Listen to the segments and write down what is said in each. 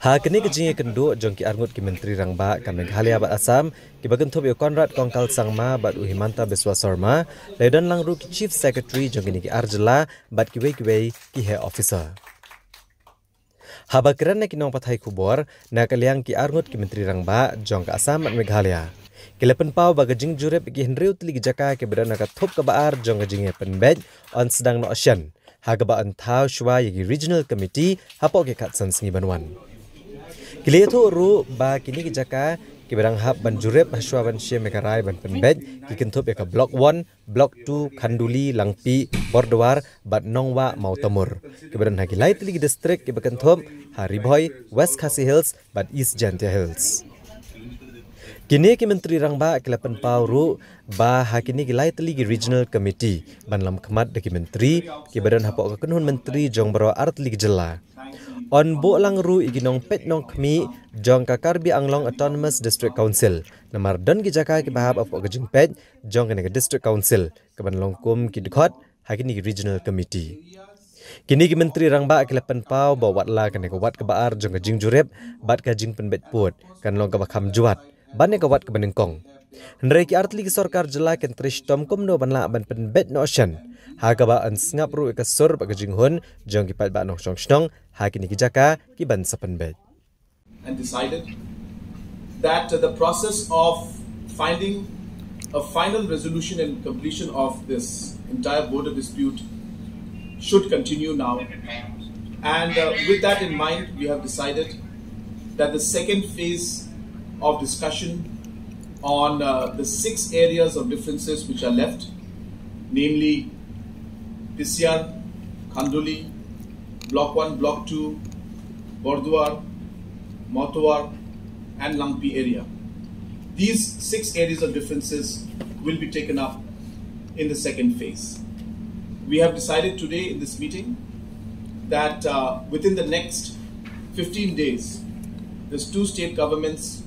Ha kini kejing kenduk jong ki arngut ki menteri rangba kan Meghalaya-Assam ki bagan thop yo Konrad kongkal sangma bat uhimanta beswa sorma ledan langru ki chief secretary jong kini ki arjela bat ki wei ki head officer. Ha bakran ki nong pathai kubor na kaliang ki arngut ki menteri rangba jong ka Assam at Meghalaya. Kilapan pau baga Jingjurip ki henriu tli jaka ki badan ka thop ka baar jong ka jinge Pynbeit on Sdang no Ocean. Ha ka ba an Thaw shwa yagi regional committee Hapoh ki khatsan Sngi banwan. Kiletu ru ba kini ki jaka ki barang hab ban jurep haswa ban she mekarai ban Pynbeit ki kentup ka block 1 block 2 Khanduli Langpi Bordwar bat Nongwa Mautamur ki badan ha ki lai tli district ki bakentup ha Ribhoi West Khasi Hills bat East Jantia Hills. Kini ki menteri rangba kelapan pau ru ba ha kini ki lai tli regional committee ban lam khamat de ki menteri ki badan Hapoh ka kunhun menteri jong baro artli jela. On bo lang ru iginong pet nong kmi jong ka Karbi Anglong Autonomous District Council namar don ki jaka ki bahab of ogajing pet jong ka district council kaban longkum ki dkhot hakini ki regional committee. Kini ki menteri rangba kelapan pau ba watla kan ka wat ka baar jong ka Jingjurip bat ka jing Pynbeit put kan long ka bakham juat ban ka wat ka banengkong. Hendrai ki artli ki sarkar jela ken trishtom komno banla ban Pynbeit no Ocean. Ha ka ba an sngap ru ka sur ba ka jinghun jong ki pat ba nong snong ha kini ki jaka ki ban sa Pynbeit. And decided that the process of finding a final resolution and completion of this entire border dispute should continue now. And with that in mind, we have decided that the second phase of discussion on the 6 areas of differences which are left, namely Pisyar, Khanduli, Block 1, Block 2, Bordwar, Mautamur and Langpi area. These 6 areas of differences will be taken up in the second phase. We have decided today in this meeting that within the next 15 days, these 2 state governments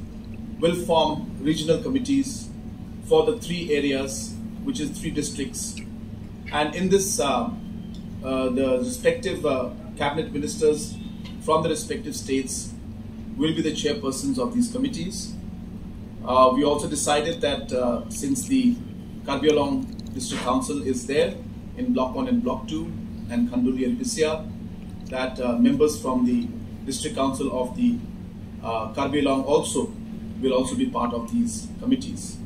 will form regional committees for the 3 areas, which is 3 districts. And in this, the respective cabinet ministers from the respective states will be the chairpersons of these committees. We also decided that since the Karbi Anglong District Council is there in Block 1 and Block 2 and Khanduli and Pisyar, that members from the District Council of the Karbi Anglong will also be part of these committees.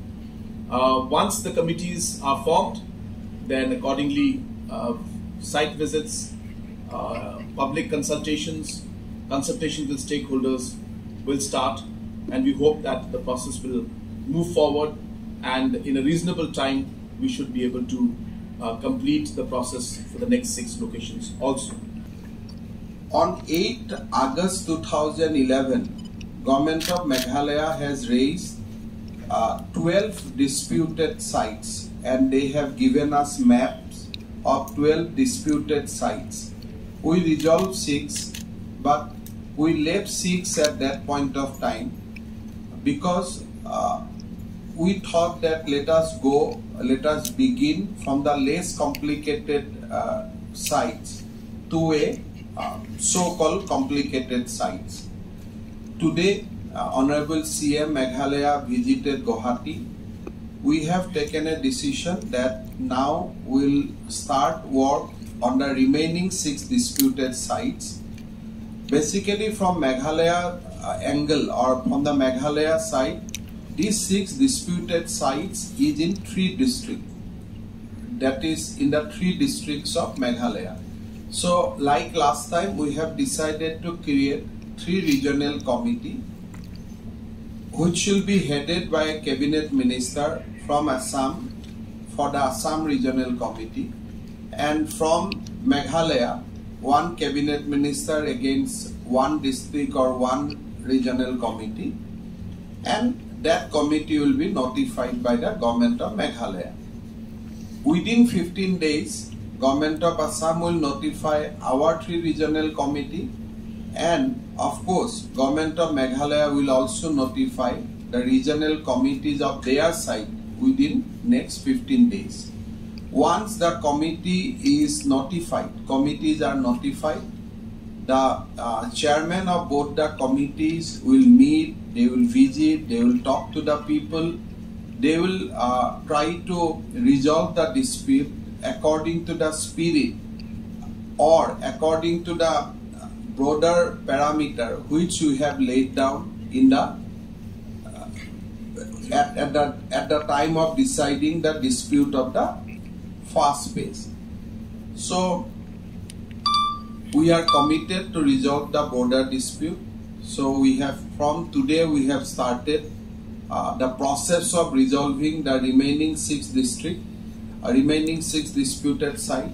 Once the committees are formed, then accordingly site visits, public consultations with stakeholders will start, and we hope that the process will move forward, and in a reasonable time we should be able to complete the process for the next 6 locations also. On 8 August 2011, Government of Meghalaya has raised 12 disputed sites, and they have given us maps of 12 disputed sites. We resolved 6, but we left 6 at that point of time because we thought that let us begin from the less complicated sites to a so-called complicated sites. Today, Honorable CM Meghalaya visited Guwahati. We have taken a decision that now we'll start work on the remaining 6 disputed sites. Basically, from Meghalaya angle or from the Meghalaya side, these 6 disputed sites is in 3 districts. That is in the 3 districts of Meghalaya. So, like last time, we have decided to create 3 regional committee, which will be headed by a cabinet minister from Assam for the Assam Regional Committee, and from Meghalaya, 1 cabinet minister against 1 district or 1 regional committee, and that committee will be notified by the Government of Meghalaya. Within 15 days, Government of Assam will notify our 3 regional committee, and of course, Government of Meghalaya will also notify the regional committees of their side within next 15 days. Once the committee is notified, committees are notified, The chairman of both the committees will meet, they will visit, they will talk to the people, they will try to resolve the dispute according to the spirit or according to the broader parameter which we have laid down in the at the time of deciding the dispute of the first phase. So we are committed to resolve the border dispute. So we have, from today we have started the process of resolving the remaining 6 disputed sites.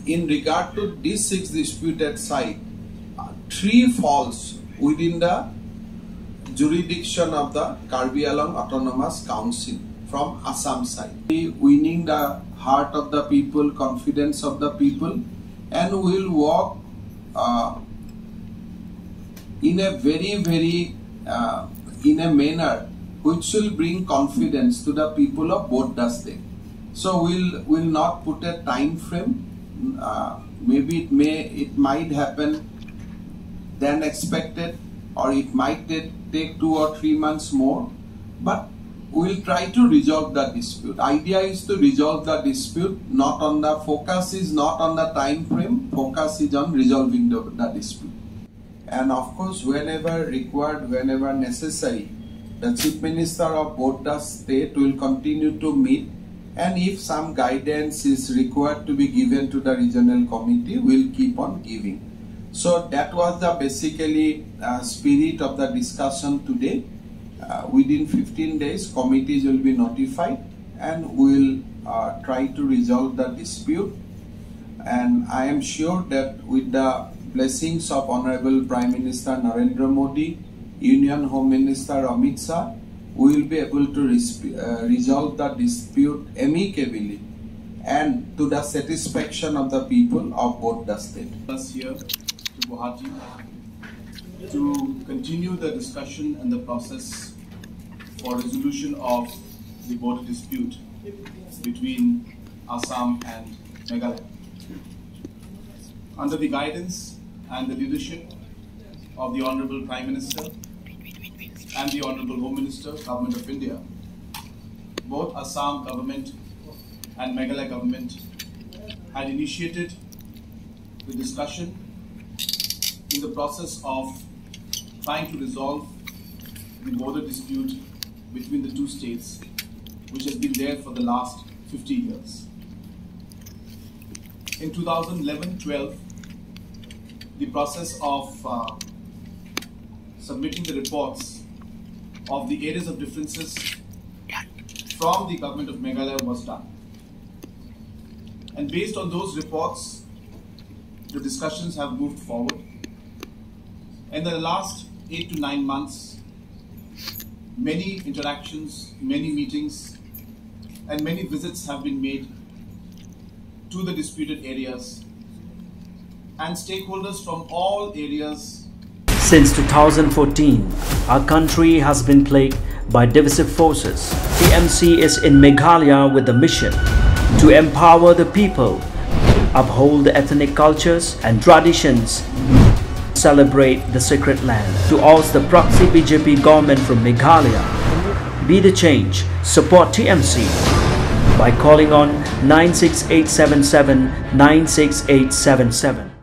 In regard to these 6 disputed sites, 3 falls within the jurisdiction of the Karbi Anglong Autonomous Council from Assam side. Winning the heart of the people, confidence of the people, and will work in a in a manner which will bring confidence to the people of both the states. So we'll not put a time frame. Maybe it might happen than expected, or it might take 2 or 3 months more, but we'll try to resolve the dispute. Idea is to resolve the dispute. Focus is not on the time frame. Focus is on resolving the dispute. And of course, whenever required, whenever necessary, the Chief Minister of both the state will continue to meet, and if some guidance is required to be given to the regional committee, we'll keep on giving. So that was the basically spirit of the discussion today. Within 15 days, committees will be notified and we'll try to resolve the dispute. And I am sure that with the blessings of Honorable Prime Minister Narendra Modi, Union Home Minister Amit Shah, we will be able to resolve the dispute amicably and to the satisfaction of the people of both the states. Us here to Guwahati to continue the discussion and the process for resolution of the border dispute between Assam and Meghalaya. Under the guidance and the leadership of the Honorable Prime Minister and the Honorable Home Minister, Government of India, both Assam government and Meghalaya government had initiated the discussion in the process of trying to resolve the border dispute between the 2 states, which has been there for the last 50 years. In 2011-12, the process of submitting the reports of the areas of differences from the government of Meghalaya was done. And based on those reports, the discussions have moved forward. In the last 8 to 9 months, many interactions, many meetings, and many visits have been made to the disputed areas, and stakeholders from all areas. Since 2014, our country has been plagued by divisive forces. TMC is in Meghalaya with the mission to empower the people, uphold the ethnic cultures and traditions, celebrate the sacred land. To oust the proxy BJP government from Meghalaya, be the change, support TMC by calling on 96877 96877.